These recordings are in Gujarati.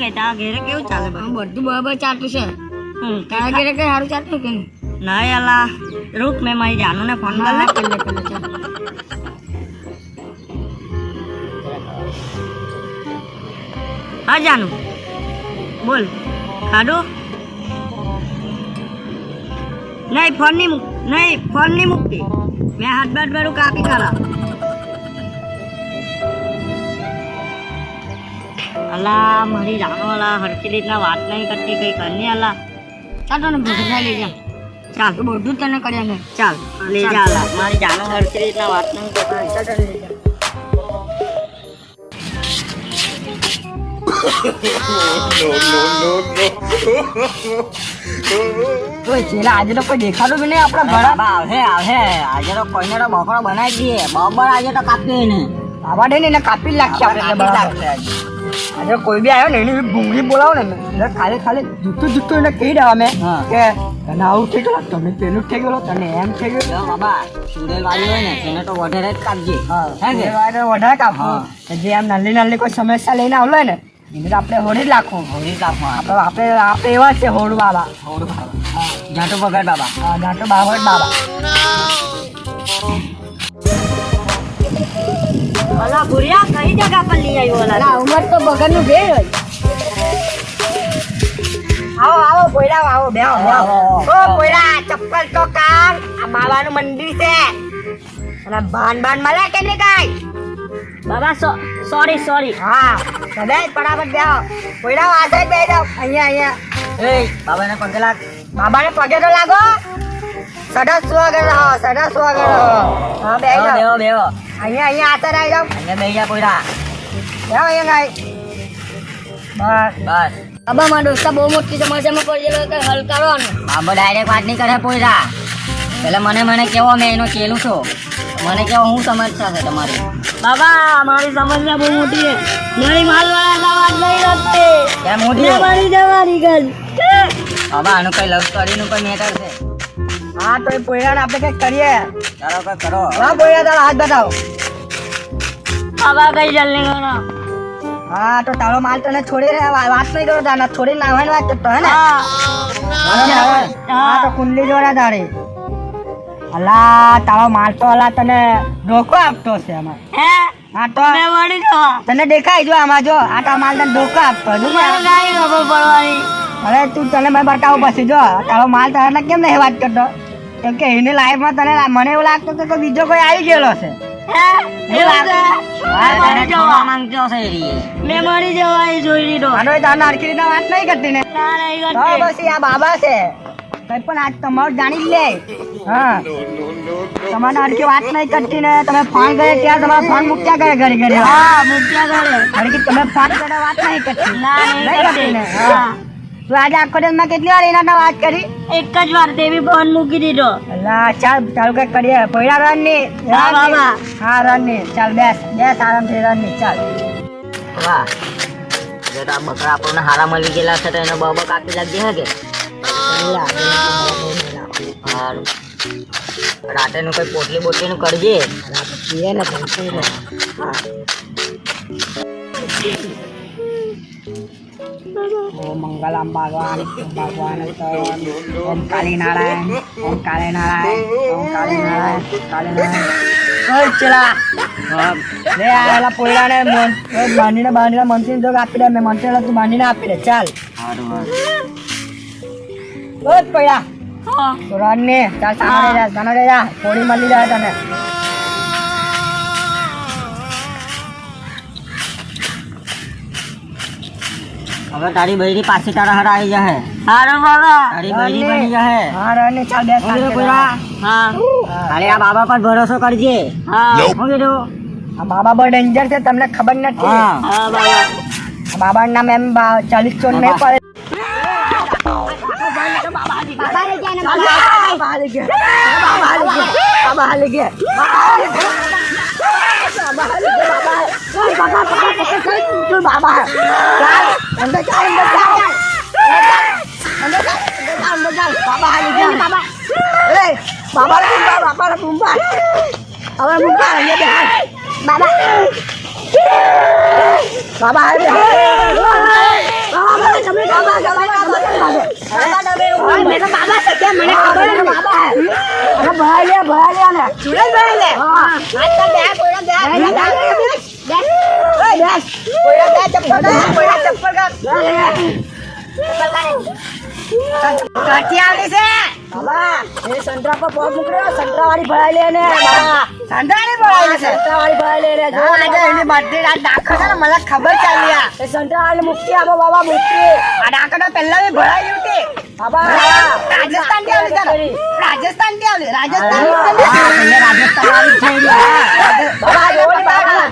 કે તારા ઘેરે કેવું ચાલે બધું બરાબર ચાલતું છે તારા ઘરે કઈ સારું ચાલતું કે નહીં અલા રૂક મેં મારી જાનુ ને ફોન કર લે ચાલ હા જાનુ બોલ ખાધું નહીં ફોન નહીં મૂકતી મેં હાથ બાટ બારું કાપી ખરા અલા મારી જાનો અલા હરખી રીતના વાત નહીં કરતી કઈ કરની અલા ચાલ તને ભૂખ લઈ જા ચાલ તો બધું તને કર્યા ને ચાલ લઈ જા અલા મારી જાનો હરખી રીતના વાત નહીં કરતી ચાલ તને લઈ જા ચેલા આજે તો કોઈ દેખાડું બી નહીં આપણા ઘર આવશે આજે તો કોઈને તો બફળો બનાવી દઈએ બરાબર આજે તો કાપીએ ને આવા દે ને એને કાપી જ નાખીએ આપણે આજે કોઈ બી આવ્યો ને એની ભૂંગળી બોલાવો ને એટલે ખાલી જૂઠું એને કહી દેવા મેં કે તને આવું થઈ ગયું તમે પેલું થઈ ગયેલો તને એમ થઈ ગયું બાબા સુરેલ વાળી હોય ને તેને તો વધારે જ કાપજે વધારે કાપવું જે આમ નાની કોઈ સમસ્યા લઈને આવલો હોય ને એને તો આપણે હોડી જ રાખવું આપણે એવા છે હોડું બાબા જાટો બગાડ બાબા જાટો બાબા ઓલા ભૂરિયા કઈ જગ્યા પર લઈ આવ્યો ઓલા ઉમર તો બગરનું ભેળ હોય આવો પોયરા આવો બેહો ઓ પોયરા ચપ્પલ તો કામ આ માવાનું મંદિર છે અને બાન મળે કે નહીં કાઈ બાબા સોરી હા સદે બરાબર બેહો પોયરા આ સાઈડ બેહી જાઓ અહીંયા એ બાબાને પગે લાગ બાબાને પગે તો લાગો સડા સ્વાગત હા બેહી જાઓ બેહો અહીંયા આતર આવી જાઓ અહીંયા બેહી જા પોયરા બેહો અહીંયા બસ બાબા મારા દોસ્તા બહુ મોટી સમસ્યામાં પડી ગયેલો કે હલ કરવાનો બાબા ડાયરેક્ટ વાત નહીં કરે પોયરા પેલા મને કેવો મેં એનો ચેલું છો મને કેવો હું સમસ્યા છે તમારી બાબા મારી સમસ્યા બહુ મોટી છે મારી માલવાળા વાત નહીં રાખતી કેમ મોટી છે મારી જવાની ગલ બાબા આનું કઈ લવ સ્ટોરીનું કોઈ મેટર છે હા તો એ પોયરાને આપણે કંઈક કરીએ ચાલો કઈ કરો હા પોયરા તારો હાથ બતાવો બાબા કઈ જલ્દી કરો હા તો તારો માલ તને છોડી વાત નહીં કરો તારા છોડી નાખવાની વાત કરતો હે ને હા તો કુંડલી જોડા તારી અલા તારો માલ તો અલા તને ધોકો આપતો છે આમાં હા તો તને દેખાય જો આમાં જો આ તારો માલ તને ધોકો આપતો અરે તું તને મેં બતાવું પછી જો તારો માલ તારા કેમ નહીં વાત કરતો કેમ કે એની લાઈફમાં તને મને એવું લાગતું કે બીજો કોઈ આવી ગયેલો છે વાત નહીં કરતી ને પછી આ બાબા છે કઈ પણ આજ તમારું જાણી લે હા તમારે હરકી વાત નહીં કરતી ને તમે ફોન કરે ત્યાં તમારા ફોન મૂક્યા કરે ઘરે તમે ફોન કરે વાત નહીં કરતી ને તું આજે આખો દિવસમાં કેટલી વાર એના વાત કરી એક જ વાર તેવી ફોન મૂકી દીધો ચાલ ચાલુ કઈ કરીએ પહેલા રન ની હા રન ની ચાલ બેસ આરામથી રન ની ચાલ વાહ બકરા આપણને હારા મળી ગયેલા છે તો એનો બાબા કાપી લાગી હે કે રાતે નું કઈ પોટલી નું કરજે ઓમ મંગલમ ભગવાન ઓમ કાળી નારાયણ ઓમ કાળે નારાયણ ચલા લે આલા પોયરાને બાંધીને મંત્રી જોગ આપી દે મેં મંત્રી તું બાંધીને આપી દે ચાલ ઓય પોયરા તો રન ને ચાલ સામે જા થોડી મળી જાય તને હવે તારી બૈરી પાછી તારા હારા આવી જાય હારો બાબા તારી બૈરી બની જાય હા રન ને ચાલ બેસ હા અરે આ બાબા પર ભરોસો કરજે હા હું કીધું આ બાબા બહુ ડેન્જર છે તમને ખબર નથી હા બાબા આ બાબાનું નામ એમ 40 ચોર નહીં પડે તમે બાબા મેરા બાબા છે કે મને ખબર છે બાબા અરે ભરાઈ લે ને ચુડેલ ભરાઈ લે હા આજ તો બે કોઈના ચપ્પલ કાઠી આવડી છે બાબા એ સંતરા પર પગ મૂક્યો સંતરા વાળી ભરાઈ લે ને બાબા સંતરાની ભરાઈ લે સંતરા વાળી ભરાઈ લે જો આજે એની બર્થડે રાત દાખલ છે ને મને ખબર ચાલી આ એ સંતરા વાળી મુક્તિ આપો બાબા મુક્તિ આ દાખલ તો પહેલા ભી ભરાઈ ઉઠી બાબા રાજસ્થાન થી આવલી રાજસ્થાન થી આવલી રાજસ્થાન વાળી થઈ ગયા બાબા જોડી બાબા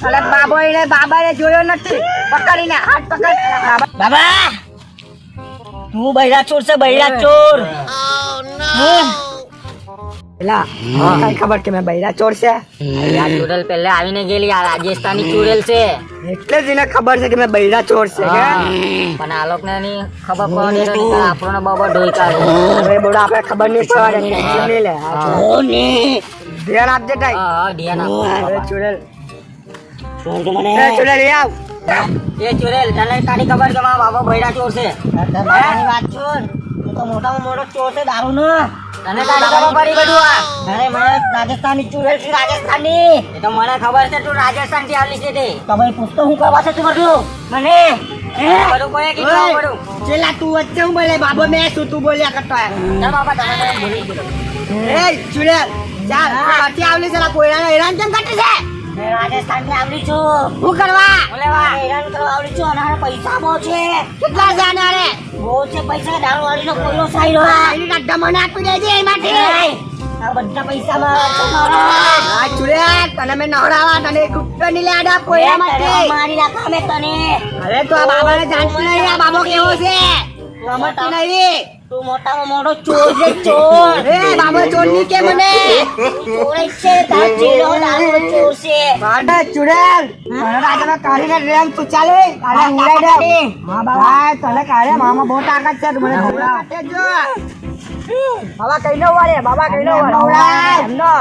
અરે બાબાને જોયો નથી પકડીને હાથ પકડ બાબા તું બૈરા ચોર છે બૈરા ચોર પેલા કઈ ખબર કે મેં બૈરા ચોર છે આ ચુડેલ પહેલા આવીને ગયેલી આ રાજસ્થાની ચુડેલ છે એટલે જ એને ખબર છે કે મેં બૈરા ચોર છે કે પણ આ લોકોને ની ખબર પડે તો આપણને બાબા ઢોઈ કાઢે હવે બોલો આપણે ખબર નહીં પડે ટેન્શન નહીં લે ધ્યાન આપજે ટાઈ હા ધ્યાન આપ અરે ચુડેલ મને એ ચુડેલ આવ એ ચુડેલ તને કાઢી ખબર કે મારા બાબા બૈરા ચોર છે તારી વાત છોડ તું તો મોટામાં મોટો ચોર છે દારૂનો તને કાઢી ખબર પડી બધું આ અરે મને રાજસ્થાની ચુડેલ છે રાજસ્થાની એ તો મને ખબર છે તું રાજસ્થાન થી આવેલી છે તે તમે પૂછતો હું કરવા છે તું બધું મને બધું કોઈ કીધું બધું ચેલા તું વચ્ચે હું બોલે બાબો મેં શું તું બોલ્યા કરતો ચાલ બાબા તમે બોલી ગયો એ ચુડેલ ચાલ પાછી આવલી છે કોઈરાનો હેરાન કેમ કરતી છે મેં રાજસ્થાન થી આવડી છું શું કરવા બોલેવા હેરાન કરવા આવડી છું અને પૈસા બહુ છે કેટલા જાના રે બહુ છે પૈસા દારૂ વાળીનો કોઈનો સાઈ રહ્યો એની ગાડા મને આપી દેજે એમાંથી આ બધા પૈસામાં આ ચુડેલ તને મેં નવડાવા તને એક રૂપિયા ની લેડા કોઈરા માટે મારી નાખા મેં તને અરે તું આ બાબાને જાણતી નહીં આ બાબો કેવો છે સમજતી નહીં તું મોટામાં મોટો ચોર છે ચોર એ બાબો ચોર ની કે મને ચોર જ છે તાર ચીડો દારૂ ચોર છે માટે ચુડેલ મને રાજમાં કાઢીને રેમ તું ચાલે અરે ઉડાઈ દે હા બાબા તને કાઢે મામા બહુ તાકાત છે તું મને ખવડાવ જો બાબા કઈ નો વાળે બાબા કઈ નો વાળે એમનો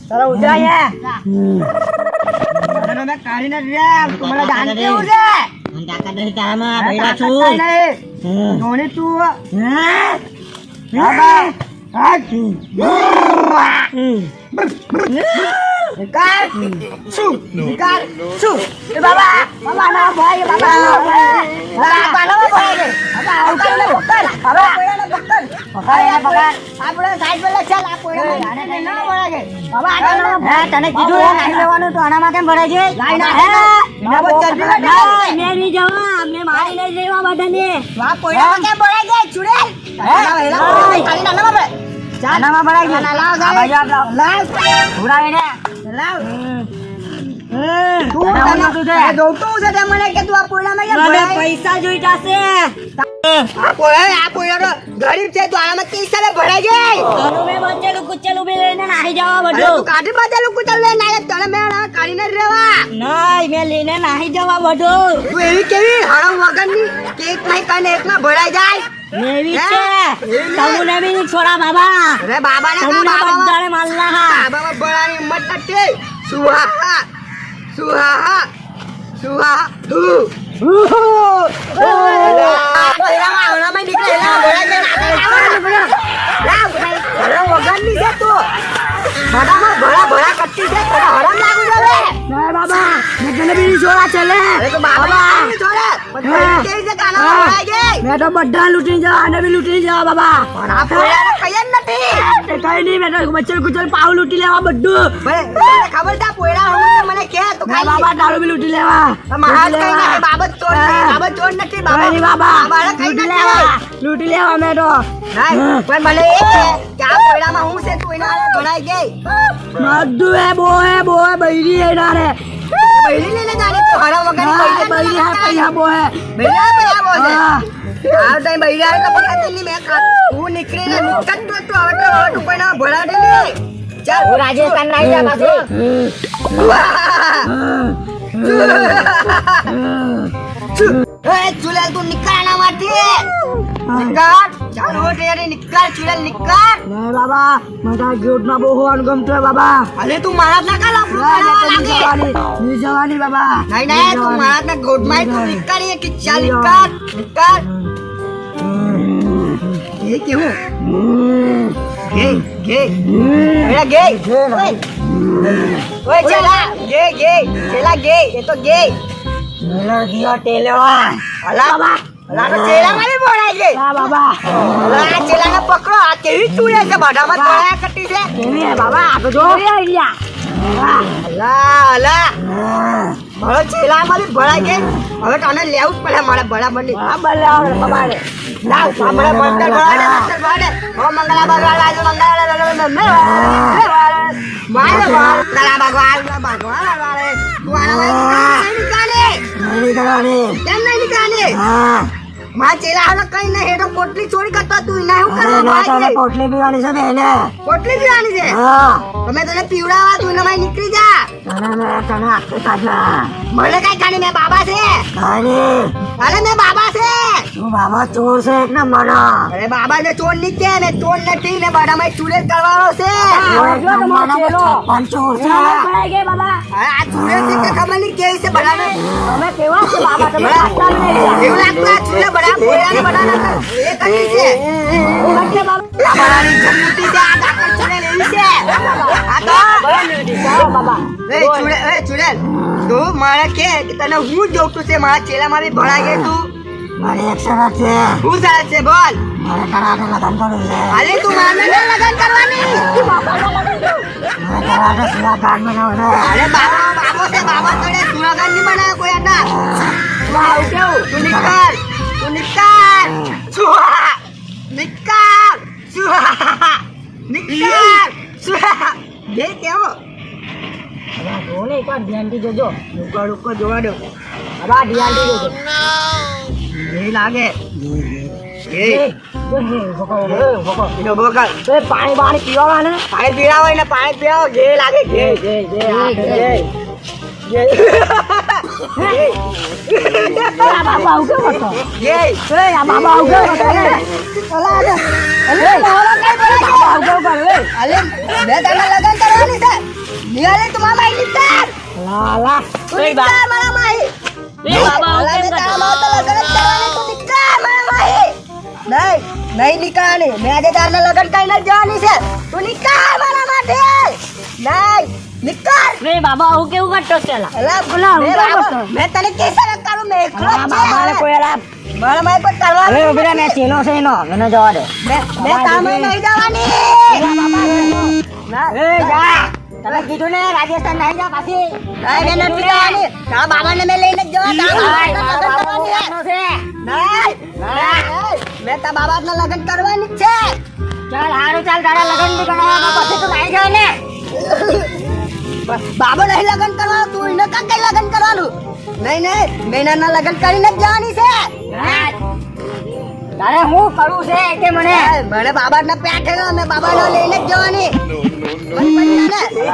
તારા ઉજરાય તને મેં કાઢીને રેમ તું મને જાણતી હું છે તાકાત નહીં તારામાં બૈરા છું ધોની તું બાબા નિકાલ શું એ બાબા બાબા ના ભાઈ બાબા બાબા ના ભાઈ બાબા આવકાને પકડ બાબા કોઈને પકડ આપણે સાઈડ પર ચાલ આ કોઈને ના ભરાય બાબા હે તને કીધું નહીં લેવાનું તો આનામાં કેમ ભરાય છે લાઈ ના હે ના ચરબી ના મે નહીં જવા અમને મારી નહીં લેવા બધાને વા કોઈનામાં કેમ ભરાય છે ચુડેલ ખાલી નાનામાં ભરાય ચાનામાં ભરાય છે લાવ લાવ ઉડાવીને લાવ તું તને દોડતું છે તે મને કે તું આ કોઈનામાં કેમ ભરાય પૈસા જોઈતા છે આ કોઈનો ગરીબ છે તો આમાં કિસ્સાને ભરાય છે તારું મેં બચેલું કુચેલું બી લઈને નાહી જવા અરે બધું તું કાઢી બાજેલું કુતર લે ના તને મેં કાઢીને જ રહેવા નહીં મેં લઈને નાહી જવા બધું તું એવી કેવી હરામ વગરની કેક નહીં કને એકમાં ભરાઈ જાય મેવી હે? છે તમને બી નહીં છોડા બાબા અરે બાબાને તમને બધાને મારલા હા બાબામાં ભરાની હિંમત નથી સુહાહા સુહાહા સુહાહા તું મેં તો બધા લૂટી જવા અને બી લૂટી જવા બાબા કઈ નહીં મેં તો બચલ કુચલ પાવ લૂટી લેવા બધું ખબર છે પોયડા મને કે તો બાબા દારૂ બી લૂટી લેવા બાબત ચોર નથી બાબા લૂટી લેવા મેં તો પણ મને એ છે કે આ પોયડામાં હું છે તું એના ભરાઈ ગઈ બધું હે બો હે બૈરી હે ના રે બૈરી લઈને જાને તું હરા વગર બૈરી હે પૈયા બો હે પૈયા બો છે આ તઈ બૈરા હે તો પકડતી ની મે હું નીકળીને નીકળ તો હવે તું કોઈના ભરા દે ને ચાલ હું રાજસ્થાન નાહી જા પાછો ચુલેલ તું નીકળ ના મારતી નીકળ ચાલ હો તૈયારી નિકાલ ચુડેલ નિકાલ નહીં બાબા મને ગેટમાં બહુ હોવાનું ગમતું બાબા અલે તું મારા ના કાલ ની જવાની બાબા નહીં નહીં તું મારા ના ગોડમાં તું નિકાલ એ કે ચાલ નિકાલ નિકાલ એ કેવું ગે ગે અરે ગે ઓય ચલા ગે ગે ચલા ગે એ તો ગે મેલો દિયો ટેલો અલા બાબા અલા તો ચેલા મારી બોલાઈ ગઈ હા બાબા અલા ચેલાને પકડો આ કેવી ચૂડે છે બાડામાં તળાયા કટી છે કેવી હે બાબા આ તો જો આઈડિયા અલા અલા મારો ચેલા મારી ભરાઈ ગઈ હવે તને લેવું જ પડે મારે બરાબર ની હા ભલે આવે બાબા રે લાવ સાંભળે મંતર ભરાડે ઓ મંગલા ભગવાન આજુ મંગલા મારે મંગલા ભગવાન વાળે તું આના નીકાળે નહીં કરવાની કેમ નહીં નીકાળે હા માં ચેલા હાલ કઈ નહીં હેડો પોટલી ચોરી કરતો તું ના હું અરે ના તને પોટલી પીવાની છે બેને પોટલી પીવાની છે હા તમે તને પીવડાવા તું એના નીકળી જા તને આખી કાઢના મને કઈ ખાણી મેં બાબા છે ખાની અરે મેં બાબા છે તું બાબા ચોર છે એક નંબર નો અરે બાબા ને ચોર ની કે ને ચોર નથી ને બાડામાં ચૂડે કરવાનો છે પણ ચોર છે અરે આ ચૂડે છે કે ખબર નહીં કેવી છે બડાને તમે કેવા છો બાબા તમે એવું લાગતું આ ચૂડે બડા બોયાને બડાના એ કઈ છે આ બડાની જમતી છે આ ડાકર ચૂડે લેવી છે આ તો બાબા એ ચૂડે તું મારે કે તને હું જોતું છે મારા ચેલા મારી ભણાઈ ગઈ તું મારી એક શરત છે હું સરસ છે બોલ મારે કરાટે લગન કરવું છે અરે તું મારને લગન કરવાની મારે કરાટે સીધા કાર્ડ બનાવવું છે અરે બાબો છે બાબા તને સુનાગન નહીં બનાવે કોઈ આના વાવ કેવું તું નિકાલ સુહા નિકાલ સુહા નિકાલ સુહા બે કેવો જોને એકવાર ધ્યાનથી જોજો રૂકો જોવા દો બાબા ધ્યાનથી જોજો એ લાગે એ એનો બોકલ પાણી બાણી પીવાના પાણી પીરાવો ને પાણી પીરાવો જે લાગે બાબા આવું કેમ હતો જે આ બાબા આવું કેમ હતો અલે બે તને લગન કરવાની છે નિયાલે તું મામા નિકાલ લાલા તું નિકાલ મારા માહી અલા મે તારા મામા તો લગન જ કરવાની તું નિકાલ મારા માહી નહીં નિકાળની મેં આજે તારને લગન કઈ ન જવાની છે તું નિકાલ મારા માટે નહીં નિકાલ રે બાબા આવું કેવું કરતો ચલા અલા બોલા હું કેમ કરતો મેં તને કેસર કરું મેં એકલો જ છે બાબા કોઈ રા મારા માઈ પર કરવા અરે ઉભરા મે ચેલો છે એનો મને જવા દે મેં તામે નહીં જવાની એ જા તમે કીધું ને રાજસ્થાન નહીં જા પાછી નહીં મેં નથી જવાની તારા બાબાને મેં લઈને જ જવા તારા બાબાને લગન કરવાની છે મેં તારા બાબાને લગન કરવાની જ છે ચાલ હારું ચાલ તારા લગન ની કરાવવા પછી તું નહીં જાય ને બાબો નહીં લગન કરવાનું તું એને કાં કઈ લગન કરવાનું નહીં મેનાના લગન કરીને જ જવાની છે તારે હું કરું છે કે મને મને બાબાના પેઠે મેં બાબાને લઈને જ જવાની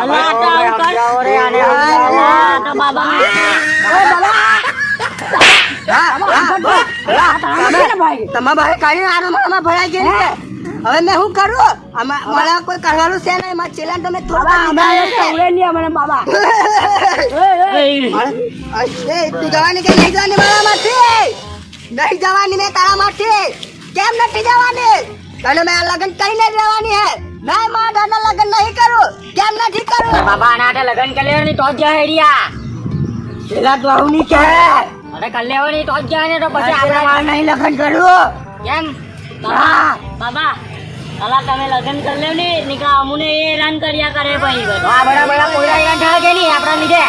અલા તો આવું કર રે આને અલા તો બાબા ઓય બાબા તમારા ભાઈ કાઢી આનો મારામાં ભરાઈ ગઈ છે હવે મેં શું કરું મારા કોઈ કરવાનું છે નહીં મારા ચેલાને તમે બાબા તું જવાની કે નહીં જવાની મારામાંથી નહીં જવાની મેં તારામાંથી કેમ નથી જવાની તને મેં લગ્ન કરીને જ રહેવાની હે નહીં મારા લગ્ન નહીં કરું કેમ નથી કરું બાબા નાટે લગન કરી લેવાની તો જ જાય રિયા પેલા તો આવું નહીં કહે અરે કરી લેવાની તો જ જાય ને તો પછી આપણે આપણે નહીં લગ્ન કરું કેમ બાબા બાબા અલા તમે લગન કરી લેવ ને નીકા અમુને એ હેરાન કર્યા કરે ભાઈ આ બડા બડા કોઈરા હેરાન થાય કે નહીં આપણા લીધે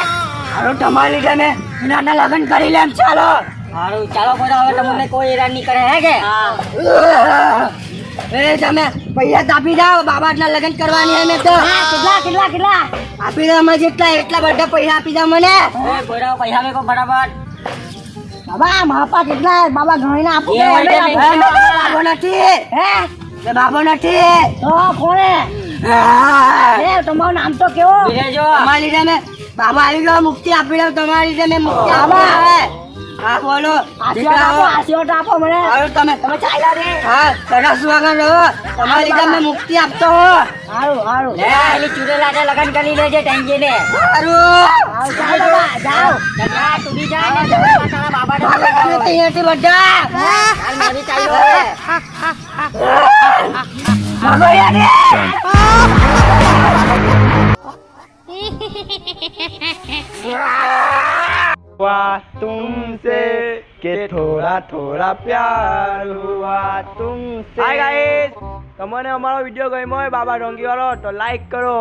હારું તમારા લીધે મેં એના લગ્ન કરી લેમ ચાલો હારું ચાલો કોઈ હવે તમને કોઈ હેરાન નહીં કરે હે કે એ તમે પૈસા તો આપી જાઓ બાબાના લગ્ન કરવાની હે મેં તો કેટલા આપી દો અમે જેટલા એટલા બધા પૈસા આપી દો મને કોઈરા પૈસા મેકો ફટાફટ બાબા માપા કેટલા બાબા ઘણી ના આપું એ વળતે નહીં. બાબો નથી હે એ બાબો નથી તો કોણે એ તમારું નામ તો કેવો તમારા લીધે મેં બાબા આવી ગયો મુક્તિ આપી દઉં તમારા લીધે મેં મુક્તિ આપી હા બોલો આશીર્વાદ આપો મને હાલો તમે ચાલ્યા રે હા સરસ વાગણ રહો તમારી ગામને મુક્તિ આપતો હો હારું લે એલી ચૂડેલા છે લગન કરી લેજે ટેંગી ને સારું જાઓ તું બી જા ને તારા બાબા અહીંયાથી બધા હાલ મારી ચાલ્યો હવે हुआ तुमसे कि थोड़ा थोड़ा प्यार हुआ तुमसे हाय गाइस તમને અમારો વિડિયો ગમ્યો હોય બાબા ઢોંગી વાળો તો લાઈક કરો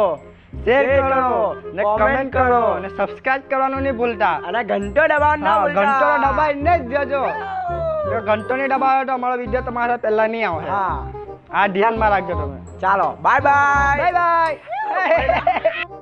શેર કરો ને કમેન્ટ કરો ને સબસ્ક્રાઇબ કરવાનું નહીં ભૂલતા અને ઘંટો દબાવવાનું ના ભૂલતા ઘંટો દબાવીને જ દેજો જો ઘંટો નહીં દબાવો તો અમારો વિડિયો તમારા પહેલા નહીં આવે હા આ ધ્યાનમાં રાખજો તમે ચાલો બાય બાય બાય બાય